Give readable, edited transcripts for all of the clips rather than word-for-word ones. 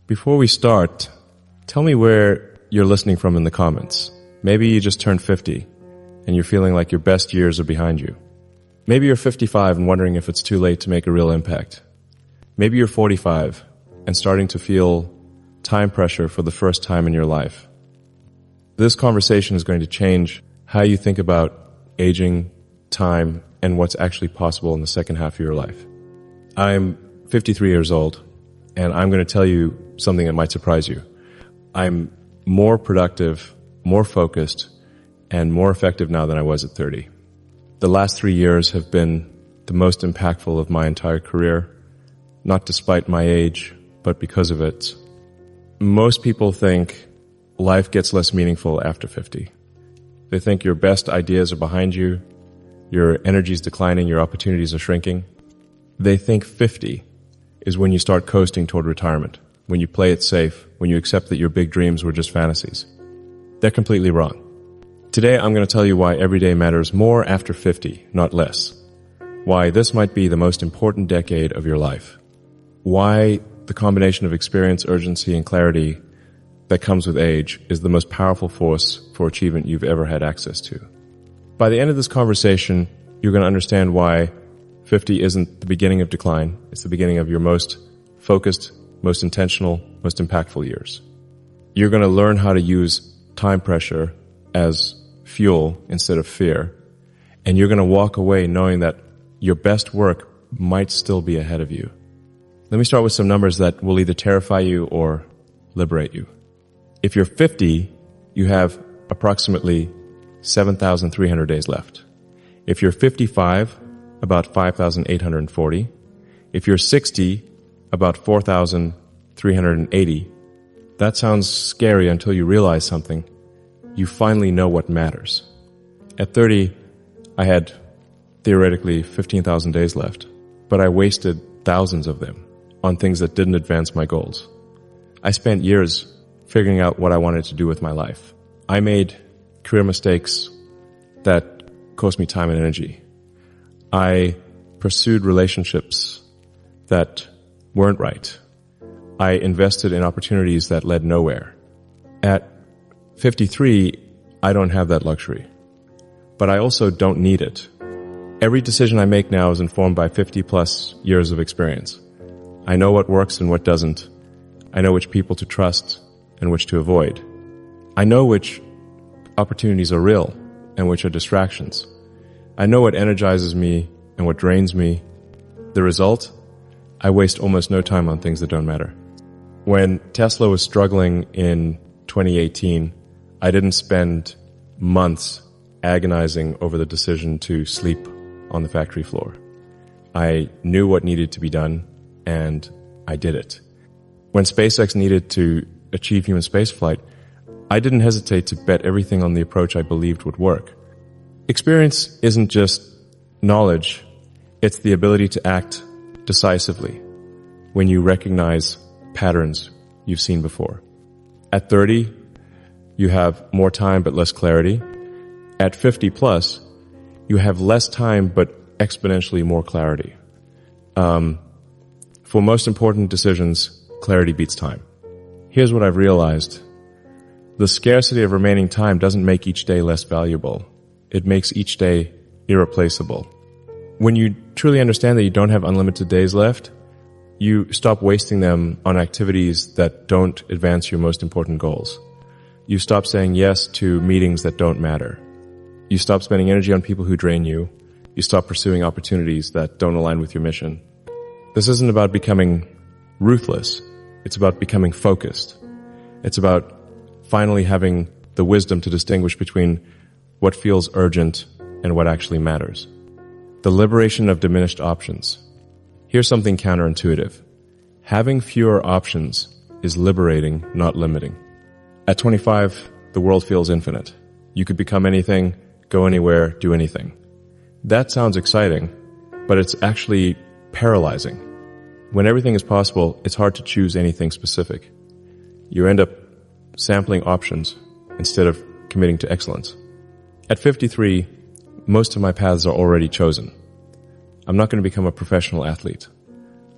Before we start, tell me where you're listening from in the comments. Maybe you just turned 50 and you're feeling like your best years are behind you. Maybe you're 55 and wondering if it's too late to make a real impact. Maybe you're 45 and starting to feel time pressure for the first time in your life. This conversation is going to change how you think about aging, time, and what's actually possible in the second half of your life. I'm 53 years old, and I'm going to tell you something that might surprise you. I'm more productive, more focused, and more effective now than I was at 30. The last 3 years have been the most impactful of my entire career, not despite my age, but because of it. Most people think life gets less meaningful after 50. They think your best ideas are behind you, your energy is declining, your opportunities are shrinking. They think 50 is when you start coasting toward retirement, when you play it safe, when you accept that your big dreams were just fantasies. They're completely wrong. Today I'm going to tell you why every day matters more after 50, not less. Why this might be the most important decade of your life. Why the combination of experience, urgency, and clarity that comes with age is the most powerful force for achievement you've ever had access to. By the end of this conversation, you're going to understand why 50 isn't the beginning of decline. It's the beginning of your most focused, most intentional, most impactful years. You're going to learn how to use time pressure as fuel instead of fear. And you're going to walk away knowing that your best work might still be ahead of you. Let me start with some numbers that will either terrify you or liberate you. If you're 50, you have approximately 7,300 days left. If you're 55, about 5,840. If you're 60, about 4,380. That sounds scary until you realize something. You finally know what matters. At 30, I had theoretically 15,000 days left, but I wasted thousands of them on things that didn't advance my goals. I spent years figuring out what I wanted to do with my life. I made career mistakes that cost me time and energy. I pursued relationships that weren't right. I invested in opportunities that led nowhere. At 53, I don't have that luxury. But I also don't need it. Every decision I make now is informed by 50 plus years of experience. I know what works and what doesn't. I know which people to trust and which to avoid. I know which opportunities are real and which are distractions. I know what energizes me and what drains me. The result? I waste almost no time on things that don't matter. When Tesla was struggling in 2018, I didn't spend months agonizing over the decision to sleep on the factory floor. I knew what needed to be done, and I did it. When SpaceX needed to achieve human spaceflight, I didn't hesitate to bet everything on the approach I believed would work. Experience isn't just knowledge, it's the ability to act decisively when you recognize patterns you've seen before. At 30, you have more time but less clarity. At 50 plus, you have less time but exponentially more clarity. For most important decisions, clarity beats time. Here's what I've realized. The scarcity of remaining time doesn't make each day less valuable. It makes each day irreplaceable. When you truly understand that you don't have unlimited days left, you stop wasting them on activities that don't advance your most important goals. You stop saying yes to meetings that don't matter. You stop spending energy on people who drain you. You stop pursuing opportunities that don't align with your mission. This isn't about becoming ruthless. It's about becoming focused. It's about finally having the wisdom to distinguish between what feels urgent and what actually matters. The liberation of diminished options. Here's something counterintuitive. Having fewer options is liberating, not limiting. At 25, the world feels infinite. You could become anything, go anywhere, do anything. That sounds exciting, but it's actually paralyzing. When everything is possible, it's hard to choose anything specific. You end up sampling options instead of committing to excellence. At 53, most of my paths are already chosen. I'm not going to become a professional athlete.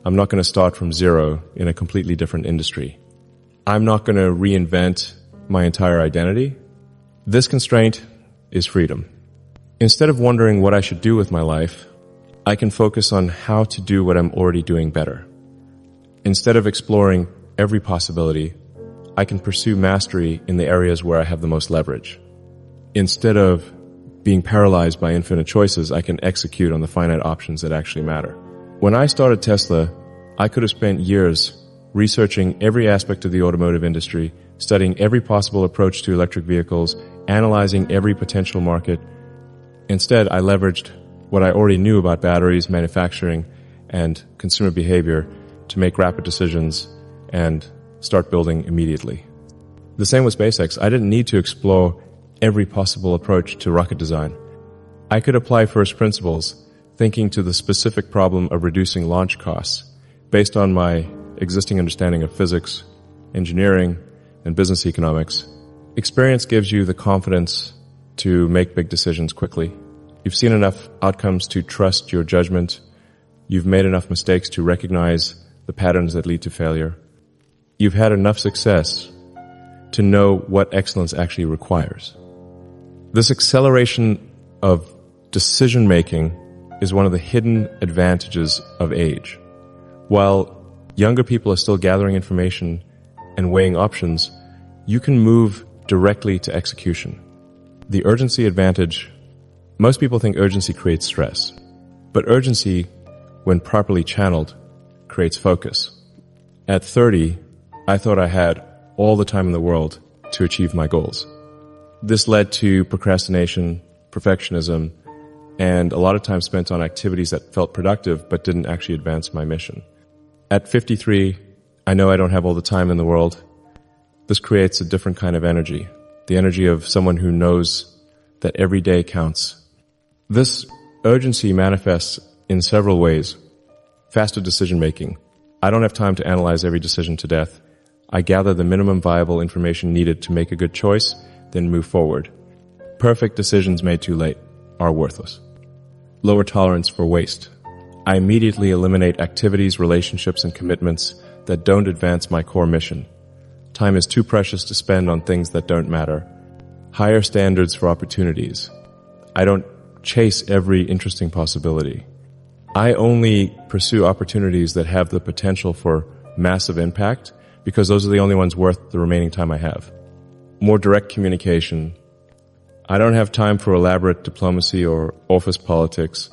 I'm not going to start from zero in a completely different industry. I'm not going to reinvent my entire identity. This constraint is freedom. Instead of wondering what I should do with my life, I can focus on how to do what I'm already doing better. Instead of exploring every possibility, I can pursue mastery in the areas where I have the most leverage. Instead of being paralyzed by infinite choices, I can execute on the finite options that actually matter. When I started Tesla, I could have spent years researching every aspect of the automotive industry, studying every possible approach to electric vehicles, analyzing every potential market. Instead, I leveraged what I already knew about batteries, manufacturing, and consumer behavior to make rapid decisions and start building immediately. The same with SpaceX. I didn't need to explore every possible approach to rocket design. I could apply first principles, thinking to the specific problem of reducing launch costs based on my existing understanding of physics, engineering, and business economics. Experience gives you the confidence to make big decisions quickly. You've seen enough outcomes to trust your judgment. You've made enough mistakes to recognize the patterns that lead to failure. You've had enough success to know what excellence actually requires. This acceleration of decision-making is one of the hidden advantages of age. While younger people are still gathering information and weighing options, you can move directly to execution. The urgency advantage, most people think urgency creates stress, but urgency, when properly channeled, creates focus. At 30, I thought I had all the time in the world to achieve my goals. This led to procrastination, perfectionism, and a lot of time spent on activities that felt productive but didn't actually advance my mission. At 53, I know I don't have all the time in the world. This creates a different kind of energy, the energy of someone who knows that every day counts. This urgency manifests in several ways. Faster decision-making. I don't have time to analyze every decision to death. I gather the minimum viable information needed to make a good choice, then move forward. Perfect decisions made too late are worthless. Lower tolerance for waste. I immediately eliminate activities, relationships, and commitments that don't advance my core mission. Time is too precious to spend on things that don't matter. Higher standards for opportunities. I don't chase every interesting possibility. I only pursue opportunities that have the potential for massive impact because those are the only ones worth the remaining time I have. More direct communication. I don't have time for elaborate diplomacy or office politics.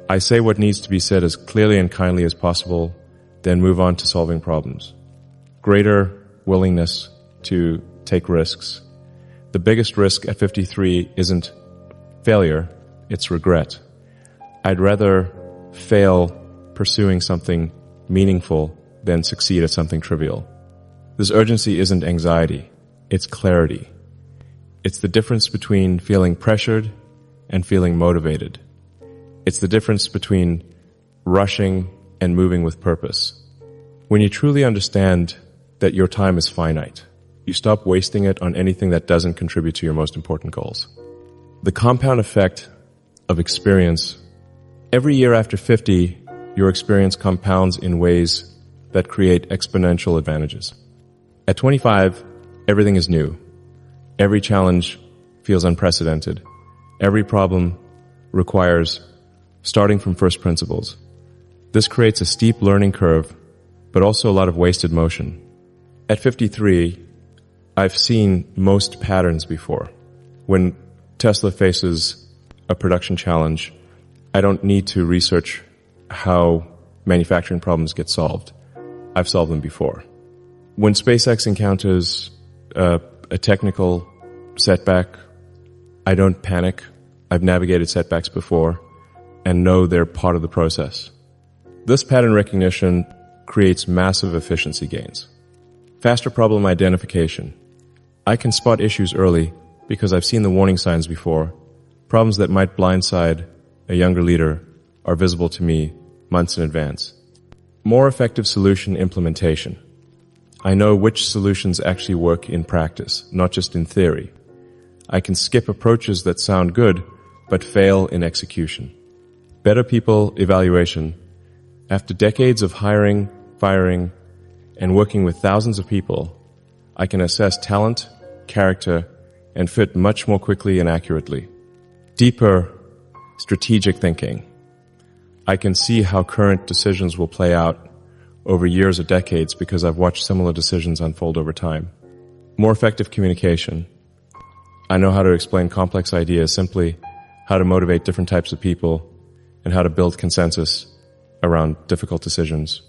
I say what needs to be said as clearly and kindly as possible, then move on to solving problems. Greater willingness to take risks. The biggest risk at 53 isn't failure, it's regret. I'd rather fail pursuing something meaningful than succeed at something trivial. This urgency isn't anxiety, it's clarity. It's the difference between feeling pressured and feeling motivated. It's the difference between rushing and moving with purpose. When you truly understand that your time is finite, you stop wasting it on anything that doesn't contribute to your most important goals. The compound effect of experience. Every year after 50, your experience compounds in ways that create exponential advantages. At 25, everything is new. Every challenge feels unprecedented. Every problem requires starting from first principles. This creates a steep learning curve, but also a lot of wasted motion. At 53, I've seen most patterns before. When Tesla faces a production challenge, I don't need to research how manufacturing problems get solved. I've solved them before. When SpaceX encounters a technical setback, I don't panic. I've navigated setbacks before and know they're part of the process. This pattern recognition creates massive efficiency gains. Faster problem identification. I can spot issues early because I've seen the warning signs before. Problems that might blindside a younger leader are visible to me months in advance. More effective solution implementation. I know which solutions actually work in practice, not just in theory. I can skip approaches that sound good, but fail in execution. Better people evaluation. After decades of hiring, firing, and working with thousands of people, I can assess talent, character, and fit much more quickly and accurately. Deeper, strategic thinking. I can see how current decisions will play out over years or decades because I've watched similar decisions unfold over time. More effective communication. I know how to explain complex ideas simply, how to motivate different types of people, and how to build consensus around difficult decisions.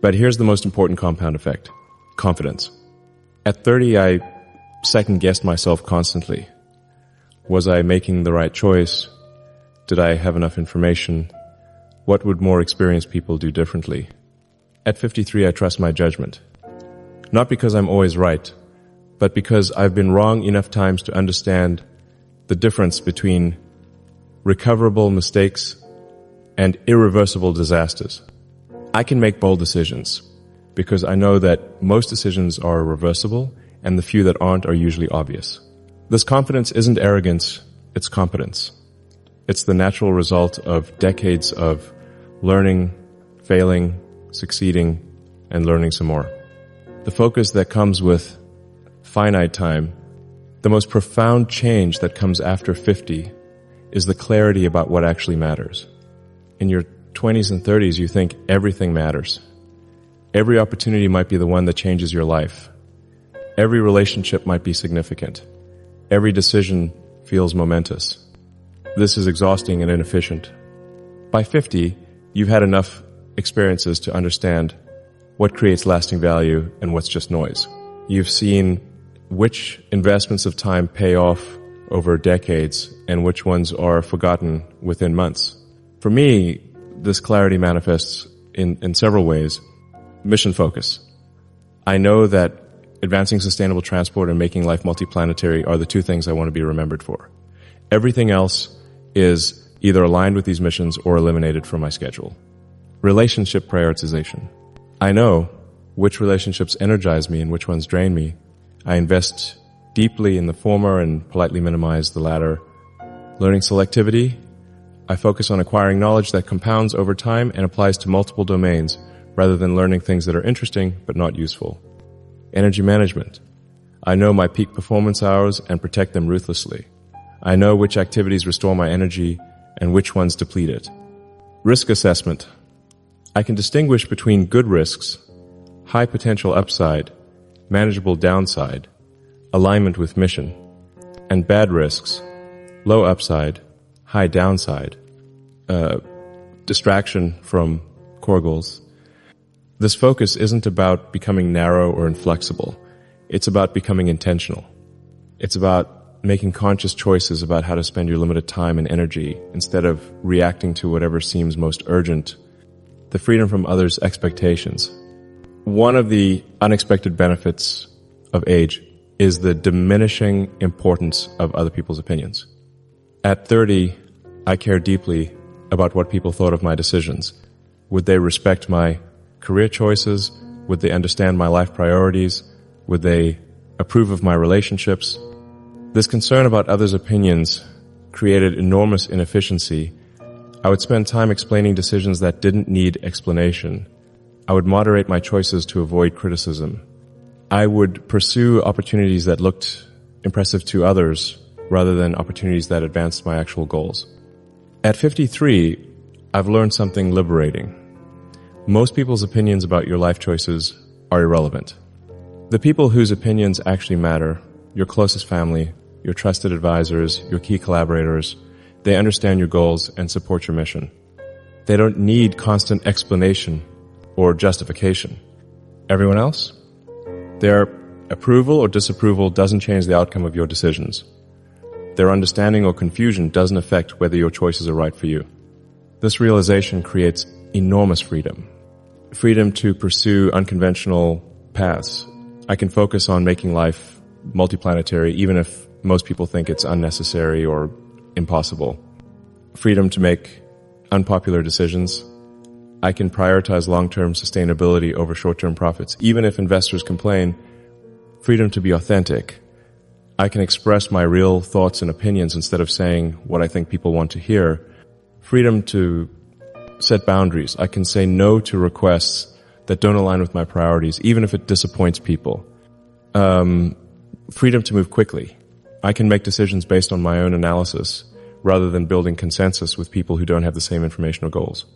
But here's the most important compound effect: confidence. At 30, I second-guessed myself constantly. Was I making the right choice? Did I have enough information? What would more experienced people do differently? At 53, I trust my judgment. Not because I'm always right, but because I've been wrong enough times to understand the difference between recoverable mistakes and irreversible disasters. I can make bold decisions because I know that most decisions are reversible and the few that aren't are usually obvious. This confidence isn't arrogance, it's competence. It's the natural result of decades of learning, failing, succeeding, and learning some more. The focus that comes with finite time, the most profound change that comes after 50 is the clarity about what actually matters. In your 20s and 30s, you think everything matters. Every opportunity might be the one that changes your life. Every relationship might be significant. Every decision feels momentous. This is exhausting and inefficient. By 50, you've had enough experiences to understand what creates lasting value and what's just noise. You've seen which investments of time pay off over decades and which ones are forgotten within months. For me, this clarity manifests in several ways. Mission focus. I know that advancing sustainable transport and making life multiplanetary are the two things I want to be remembered for. Everything else is either aligned with these missions or eliminated from my schedule. Relationship prioritization. I know which relationships energize me and which ones drain me. I invest deeply in the former and politely minimize the latter. Learning selectivity. I focus on acquiring knowledge that compounds over time and applies to multiple domains rather than learning things that are interesting but not useful. Energy management. I know my peak performance hours and protect them ruthlessly. I know which activities restore my energy and which ones deplete it. Risk assessment. I can distinguish between good risks, high potential upside, manageable downside, alignment with mission, and bad risks, low upside, high downside, distraction from core goals. This focus isn't about becoming narrow or inflexible. It's about becoming intentional. It's about making conscious choices about how to spend your limited time and energy instead of reacting to whatever seems most urgent. The freedom from others' expectations. One of the unexpected benefits of age is the diminishing importance of other people's opinions. At 30, I care deeply about what people thought of my decisions. Would they respect my career choices? Would they understand my life priorities? Would they approve of my relationships? This concern about others' opinions created enormous inefficiency. I would spend time explaining decisions that didn't need explanation. I would moderate my choices to avoid criticism. I would pursue opportunities that looked impressive to others rather than opportunities that advanced my actual goals. At 53, I've learned something liberating. Most people's opinions about your life choices are irrelevant. The people whose opinions actually matter, your closest family, your trusted advisors, your key collaborators, they understand your goals and support your mission. They don't need constant explanation or justification. Everyone else? Their approval or disapproval doesn't change the outcome of your decisions. Their understanding or confusion doesn't affect whether your choices are right for you. This realization creates enormous freedom. Freedom to pursue unconventional paths. I can focus on making life multiplanetary even if most people think it's unnecessary or impossible. Freedom to make unpopular decisions. I can prioritize long-term sustainability over short-term profits, even if investors complain. Freedom to be authentic. I can express my real thoughts and opinions instead of saying what I think people want to hear. Freedom to set boundaries. I can say no to requests that don't align with my priorities, even if it disappoints people. Freedom to move quickly. I can make decisions based on my own analysis rather than building consensus with people who don't have the same information or goals.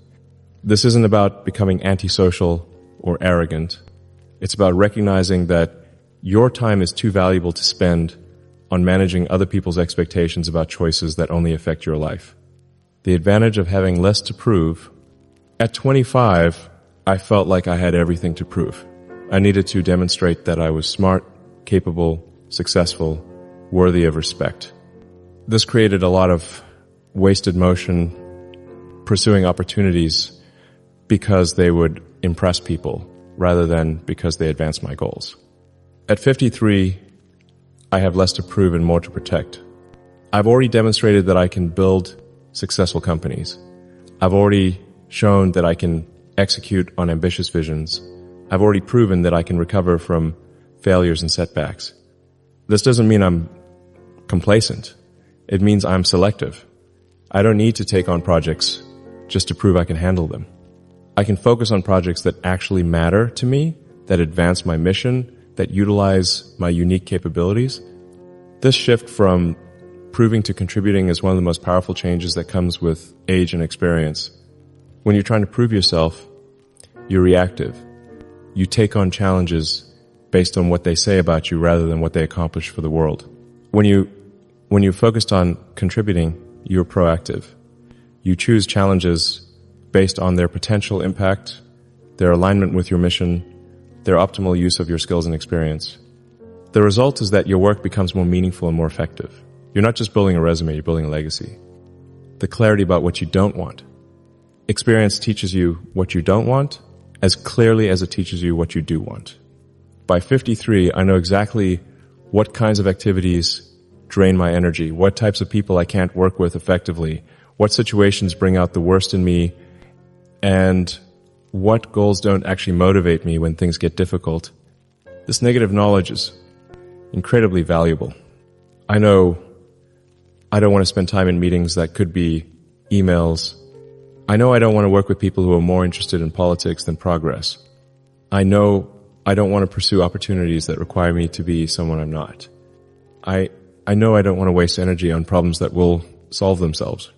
This isn't about becoming antisocial or arrogant. It's about recognizing that your time is too valuable to spend on managing other people's expectations about choices that only affect your life. The advantage of having less to prove. At 25, I felt like I had everything to prove. I needed to demonstrate that I was smart, capable, successful, worthy of respect. This created a lot of wasted motion pursuing opportunities because they would impress people rather than because they advanced my goals. At 53, I have less to prove and more to protect. I've already demonstrated that I can build successful companies. I've already shown that I can execute on ambitious visions. I've already proven that I can recover from failures and setbacks. This doesn't mean I'm complacent. It means I'm selective. I don't need to take on projects just to prove I can handle them. I can focus on projects that actually matter to me, that advance my mission, that utilize my unique capabilities. This shift from proving to contributing is one of the most powerful changes that comes with age and experience. When you're trying to prove yourself, you're reactive. You take on challenges based on what they say about you rather than what they accomplish for the world. When you're focused on contributing, you're proactive. You choose challenges based on their potential impact, their alignment with your mission, their optimal use of your skills and experience. The result is that your work becomes more meaningful and more effective. You're not just building a resume, you're building a legacy. The clarity about what you don't want. Experience teaches you what you don't want as clearly as it teaches you what you do want. By 53, I know exactly what kinds of activities drain my energy, what types of people I can't work with effectively, what situations bring out the worst in me, and what goals don't actually motivate me when things get difficult. This negative knowledge is incredibly valuable. I know I don't want to spend time in meetings that could be emails. I know I don't want to work with people who are more interested in politics than progress. I know I don't want to pursue opportunities that require me to be someone I'm not. I know I don't want to waste energy on problems that will solve themselves.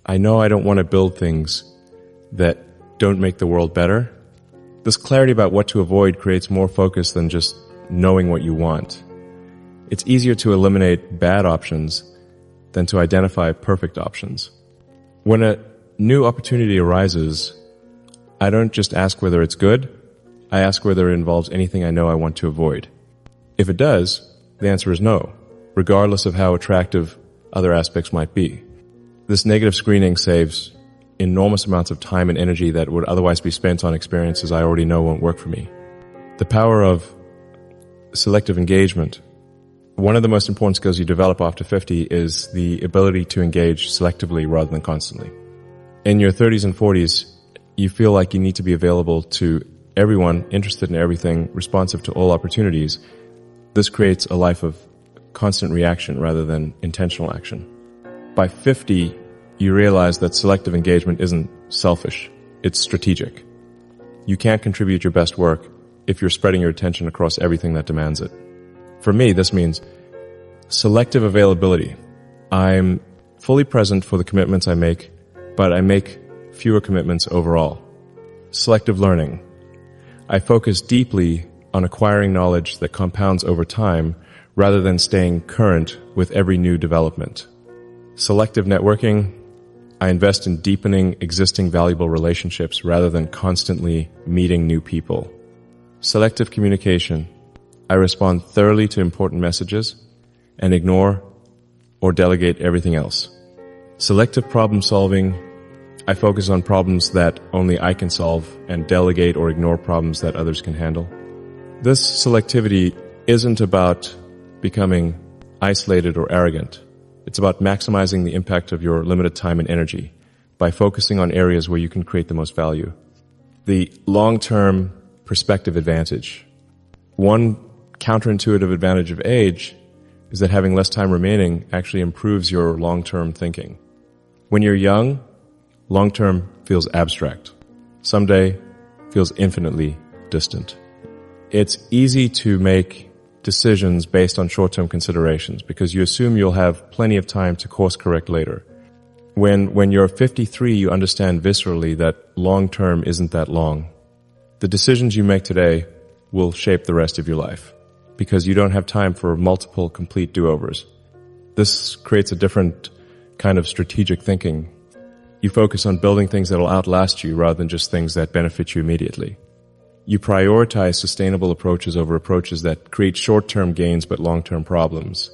I know I don't want to build things that don't make the world better. This clarity about what to avoid creates more focus than just knowing what you want. It's easier to eliminate bad options than to identify perfect options. When a new opportunity arises, I don't just ask whether it's good, I ask whether it involves anything I know I want to avoid. If it does, the answer is no, regardless of how attractive other aspects might be. This negative screening saves enormous amounts of time and energy that would otherwise be spent on experiences I already know won't work for me. The power of selective engagement. One of the most important skills you develop after 50 is the ability to engage selectively rather than constantly. In your 30s and 40s, you feel like you need to be available to everyone, interested in everything, responsive to all opportunities. This creates a life of constant reaction rather than intentional action. By 50, you realize that selective engagement isn't selfish, it's strategic. You can't contribute your best work if you're spreading your attention across everything that demands it. For me, this means selective availability. I'm fully present for the commitments I make, but I make fewer commitments overall. Selective learning. I focus deeply on acquiring knowledge that compounds over time rather than staying current with every new development. Selective networking. I invest in deepening existing valuable relationships rather than constantly meeting new people. Selective communication. I respond thoroughly to important messages and ignore or delegate everything else. Selective problem solving. I focus on problems that only I can solve and delegate or ignore problems that others can handle. This selectivity isn't about becoming isolated or arrogant. It's about maximizing the impact of your limited time and energy by focusing on areas where you can create the most value. The long-term perspective advantage. One counterintuitive advantage of age is that having less time remaining actually improves your long-term thinking. When you're young, long-term feels abstract. Someday, feels infinitely distant. It's easy to make decisions based on short-term considerations because you assume you'll have plenty of time to course correct later. When you're 53, you understand viscerally that long-term isn't that long. The decisions you make today will shape the rest of your life because you don't have time for multiple complete do-overs. This creates a different kind of strategic thinking. You focus on building things that will outlast you rather than just things that benefit you immediately. You prioritize sustainable approaches over approaches that create short-term gains but long-term problems.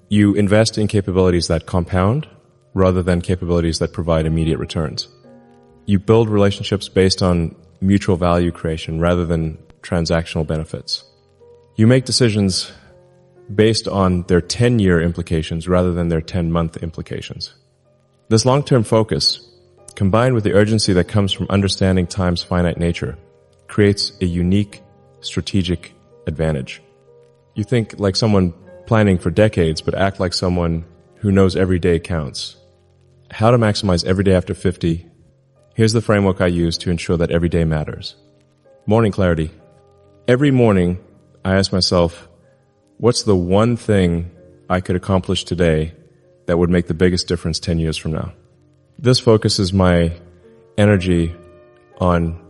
You invest in capabilities that compound rather than capabilities that provide immediate returns. You build relationships based on mutual value creation rather than transactional benefits. You make decisions based on their 10-year implications rather than their 10-month implications. This long-term focus, combined with the urgency that comes from understanding time's finite nature, creates a unique strategic advantage. You think like someone planning for decades, but act like someone who knows every day counts. How to maximize every day after 50? Here's the framework I use to ensure that every day matters. Morning clarity. Every morning, I ask myself, what's the one thing I could accomplish today that would make the biggest difference 10 years from now? This focuses my energy on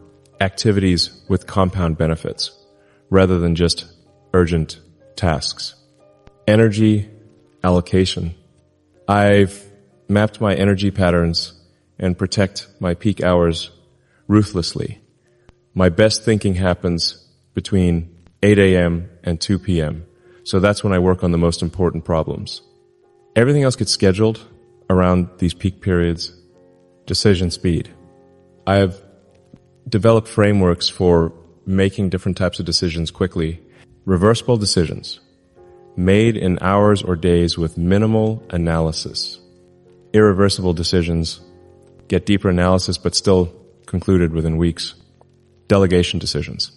activities with compound benefits rather than just urgent tasks. Energy allocation. I've mapped my energy patterns and protect my peak hours ruthlessly. My best thinking happens between 8 a.m. and 2 p.m. So that's when I work on the most important problems. Everything else gets scheduled around these peak periods. Decision speed. I have developed frameworks for making different types of decisions quickly. Reversible decisions, made in hours or days with minimal analysis. Irreversible decisions get deeper analysis but still concluded within weeks. Delegation decisions.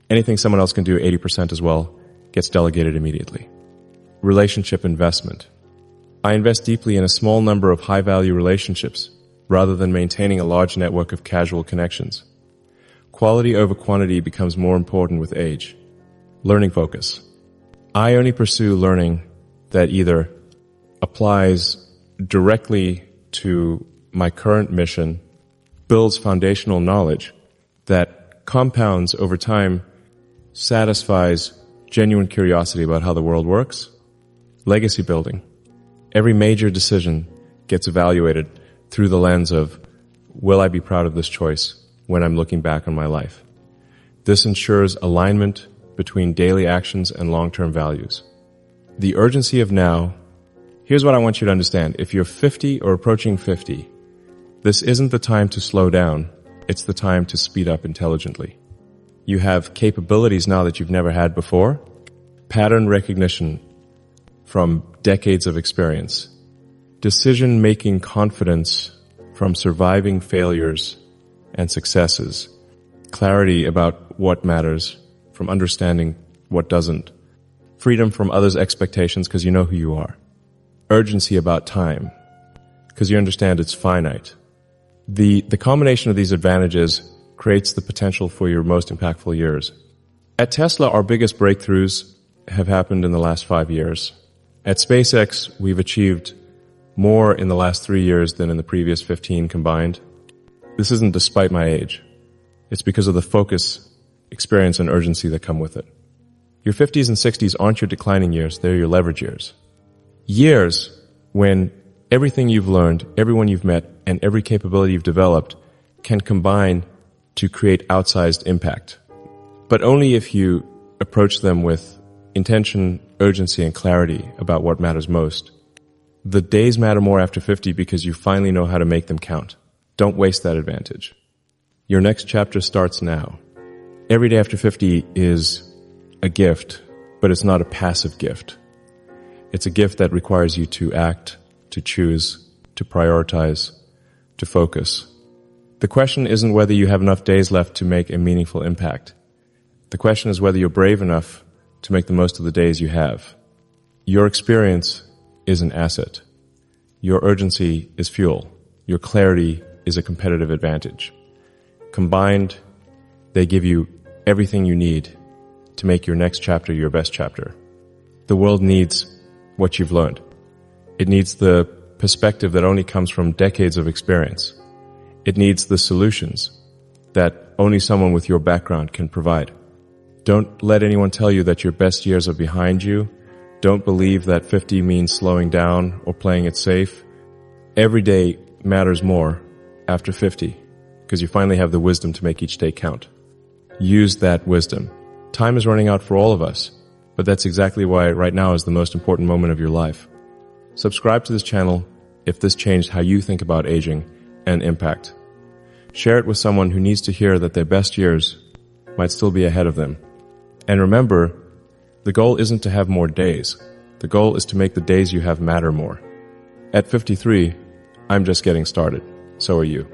Anything someone else can do 80% as well gets delegated immediately. Relationship investment. I invest deeply in a small number of high-value relationships rather than maintaining a large network of casual connections. Quality over quantity becomes more important with age. Learning focus. I only pursue learning that either applies directly to my current mission, builds foundational knowledge that compounds over time, satisfies genuine curiosity about how the world works. Legacy building. Every major decision gets evaluated through the lens of, will I be proud of this choice when I'm looking back on my life? This ensures alignment between daily actions and long-term values. The urgency of now. Here's what I want you to understand. If you're 50 or approaching 50, this isn't the time to slow down. It's the time to speed up intelligently. You have capabilities now that you've never had before. Pattern recognition from decades of experience. Decision-making confidence from surviving failures and successes. Clarity about what matters from understanding what doesn't. Freedom from others' expectations because you know who you are. Urgency about time because you understand it's finite. The combination of these advantages creates the potential for your most impactful years. At Tesla, our biggest breakthroughs have happened in the last 5 years. At SpaceX, we've achieved more in the last 3 years than in the previous 15 combined. This isn't despite my age. It's because of the focus, experience, and urgency that come with it. Your 50s and 60s aren't your declining years, they're your leverage years. Years when everything you've learned, everyone you've met, and every capability you've developed can combine to create outsized impact. But only if you approach them with intention, urgency, and clarity about what matters most. The days matter more after 50 because you finally know how to make them count. Don't waste that advantage. Your next chapter starts now. Every day after 50 is a gift, but it's not a passive gift. It's a gift that requires you to act, to choose, to prioritize, to focus. The question isn't whether you have enough days left to make a meaningful impact. The question is whether you're brave enough to make the most of the days you have. Your experience is an asset. Your urgency is fuel. Your clarity is a competitive advantage. Combined, They give you everything you need to make your next chapter your best chapter. The world needs what you've learned. It needs the perspective that only comes from decades of experience. It needs the solutions that only someone with your background can provide. Don't let anyone tell you that your best years are behind you. Don't believe that 50 means slowing down or playing it safe. Every day matters more after 50 because you finally have the wisdom to make each day count. Use that wisdom. Time is running out for all of us, but that's exactly why right now is the most important moment of your life. Subscribe to this channel if this changed how you think about aging and impact. Share it with someone who needs to hear that their best years might still be ahead of them. And remember, the goal isn't to have more days. The goal is to make the days you have matter more. At 53, I'm just getting started. So are you.